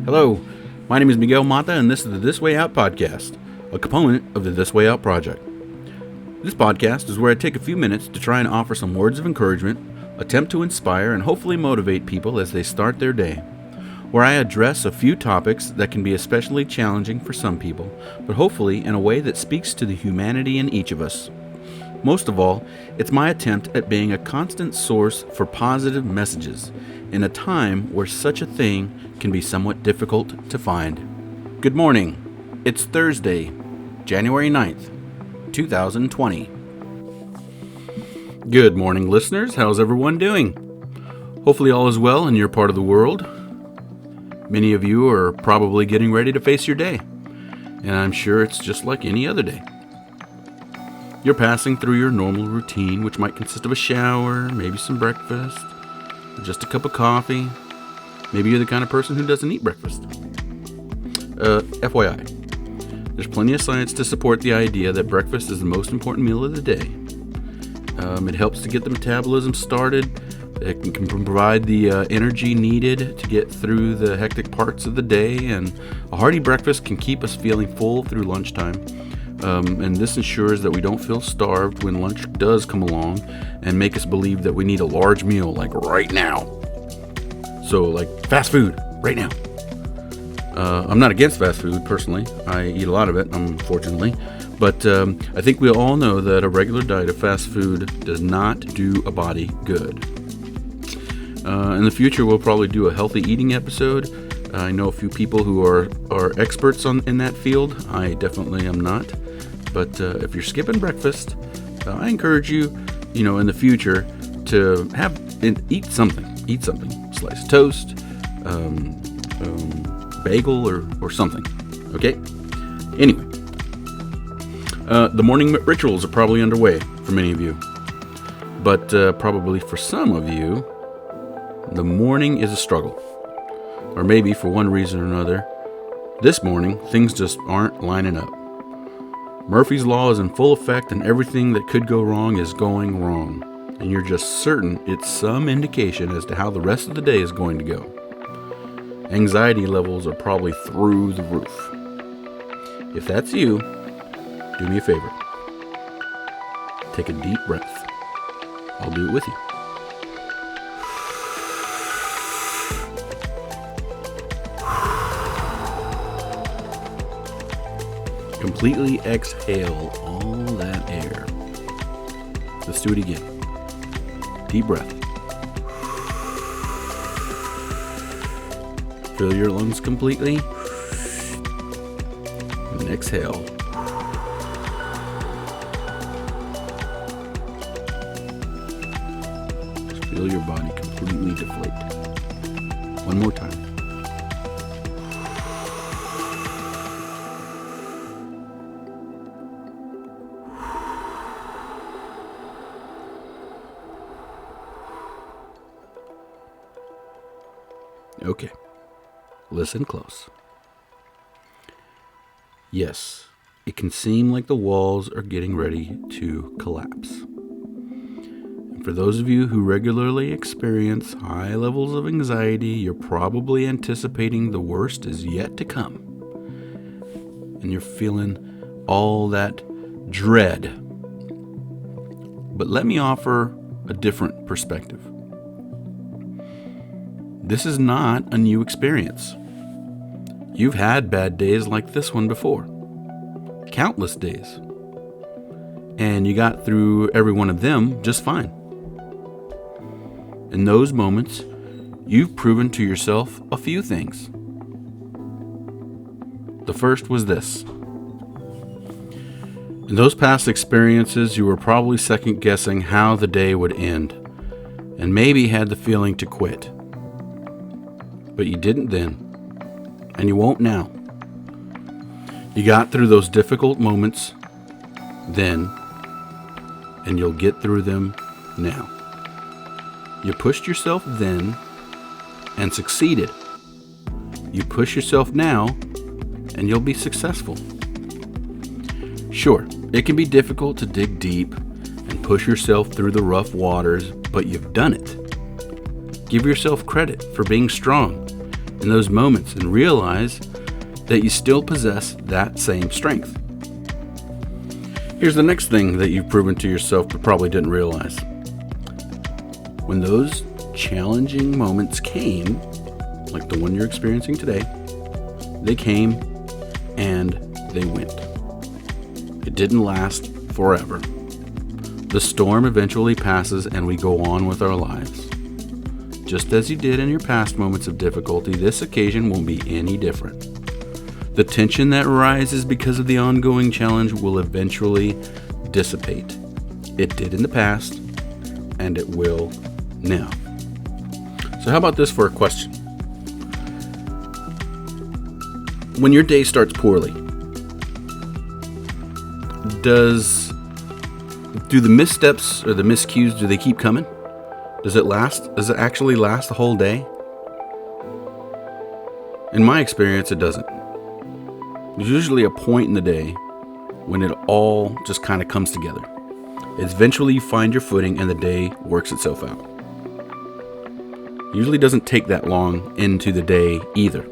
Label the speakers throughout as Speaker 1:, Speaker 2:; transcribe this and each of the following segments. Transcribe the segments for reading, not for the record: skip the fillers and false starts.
Speaker 1: Hello, my name is Miguel Mata, and this is the This Way Out podcast, a component of the This Way Out project. This podcast is where I take a few minutes to try and offer some words of encouragement, attempt to inspire and hopefully motivate people as they start their day, where I address a few topics that can be especially challenging for some people, but hopefully in a way that speaks to the humanity in each of us. Most of all, it's my attempt at being a constant source for positive messages in a time where such a thing can be somewhat difficult to find. Good morning. It's Thursday, January 9th, 2020. Good morning, listeners. How's everyone doing? Hopefully all is well in your part of the world. Many of you are probably getting ready to face your day, and I'm sure it's just like any other day. You're passing through your normal routine, which might consist of a shower, maybe some breakfast, or just a cup of coffee. Maybe you're the kind of person who doesn't eat breakfast. FYI, there's plenty of science to support the idea that breakfast is the most important meal of the day. It helps to get the metabolism started. It can provide the energy needed to get through the hectic parts of the day, and a hearty breakfast can keep us feeling full through lunchtime. And this ensures that we don't feel starved when lunch does come along and make us believe that we need a large meal like right now. So like fast food right now. I'm not against fast food personally. I eat a lot of it, unfortunately. But I think we all know that a regular diet of fast food does not do a body good. In the future, we'll probably do a healthy eating episode. I know a few people who are experts in that field. I definitely am not. But if you're skipping breakfast, I encourage you, in the future to eat something. Eat something. Sliced toast, bagel, or something. Okay? Anyway. The morning rituals are probably underway for many of you. But probably for some of you, the morning is a struggle. Or maybe for one reason or another, this morning things just aren't lining up. Murphy's Law is in full effect and everything that could go wrong is going wrong. And you're just certain it's some indication as to how the rest of the day is going to go. Anxiety levels are probably through the roof. If that's you, do me a favor. Take a deep breath. I'll do it with you. Completely exhale all that air. Let's do it again. Deep breath. Fill your lungs completely. And exhale. Just feel your body completely deflate. One more time. Okay, listen close. Yes, it can seem like the walls are getting ready to collapse. And for those of you who regularly experience high levels of anxiety, you're probably anticipating the worst is yet to come. And you're feeling all that dread. But let me offer a different perspective. This is not a new experience. You've had bad days like this one before. Countless days. And you got through every one of them just fine. In those moments, you've proven to yourself a few things. The first was this. In those past experiences, you were probably second guessing how the day would end, and maybe had the feeling to quit. But you didn't then, and you won't now. You got through those difficult moments then, and you'll get through them now. You pushed yourself then and succeeded. You push yourself now, and you'll be successful. Sure, it can be difficult to dig deep and push yourself through the rough waters, but you've done it. Give yourself credit for being strong in those moments and realize that you still possess that same strength. Here's the next thing that you've proven to yourself but probably didn't realize. When those challenging moments came, like the one you're experiencing today, they came and they went. It didn't last forever. The storm eventually passes and we go on with our lives. Just as you did in your past moments of difficulty, this occasion won't be any different. The tension that rises because of the ongoing challenge will eventually dissipate. It did in the past, and it will now. So how about this for a question? When your day starts poorly, do the missteps or the miscues, do they keep coming? Does it last? Does it actually last the whole day? In my experience, it doesn't. There's usually a point in the day when it all just kind of comes together. Eventually you find your footing and the day works itself out. It usually doesn't take that long into the day either.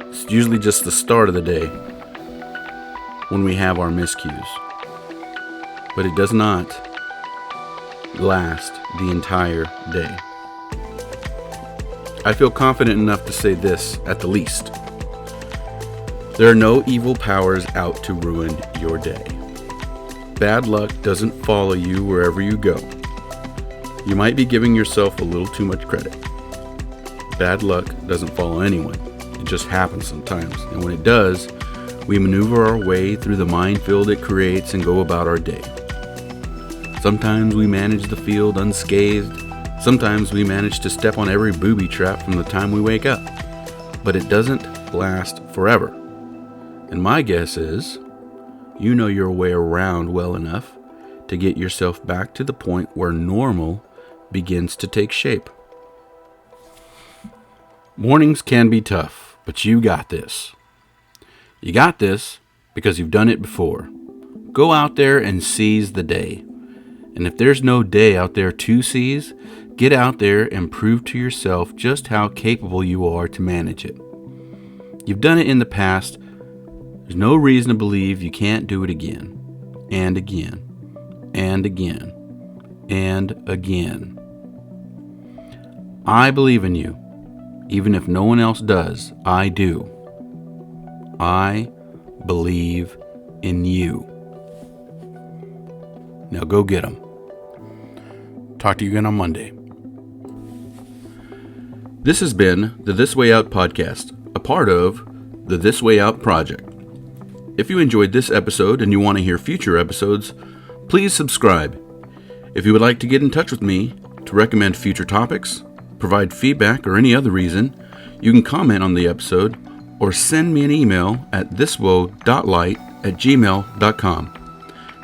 Speaker 1: It's usually just the start of the day when we have our miscues. But it does not last the entire day. I feel confident enough to say this at the least. There are no evil powers out to ruin your day. Bad luck doesn't follow you wherever you go. You might be giving yourself a little too much credit. Bad luck doesn't follow anyone. It just happens sometimes. And when it does, we maneuver our way through the minefield it creates and go about our day. Sometimes we manage the field unscathed. Sometimes we manage to step on every booby trap from the time we wake up. But it doesn't last forever. And my guess is, you know your way around well enough to get yourself back to the point where normal begins to take shape. Mornings can be tough, but you got this. You got this because you've done it before. Go out there and seize the day. And if there's no day out there to seize, get out there and prove to yourself just how capable you are to manage it. You've done it in the past. There's no reason to believe you can't do it again, and again, and again, and again. I believe in you. Even if no one else does, I do. I believe in you. Now go get them. Talk to you again on Monday. This has been the This Way Out podcast, a part of the This Way Out project. If you enjoyed this episode and you want to hear future episodes, please subscribe. If you would like to get in touch with me to recommend future topics, provide feedback, or any other reason, you can comment on the episode or send me an email at thiswo.light@gmail.com.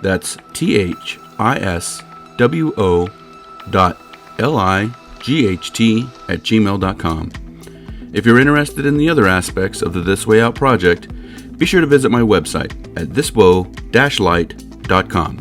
Speaker 1: That's thiswo.light@gmail.com. If you're interested in the other aspects of the This Way Out project, be sure to visit my website at thiswo-light.com.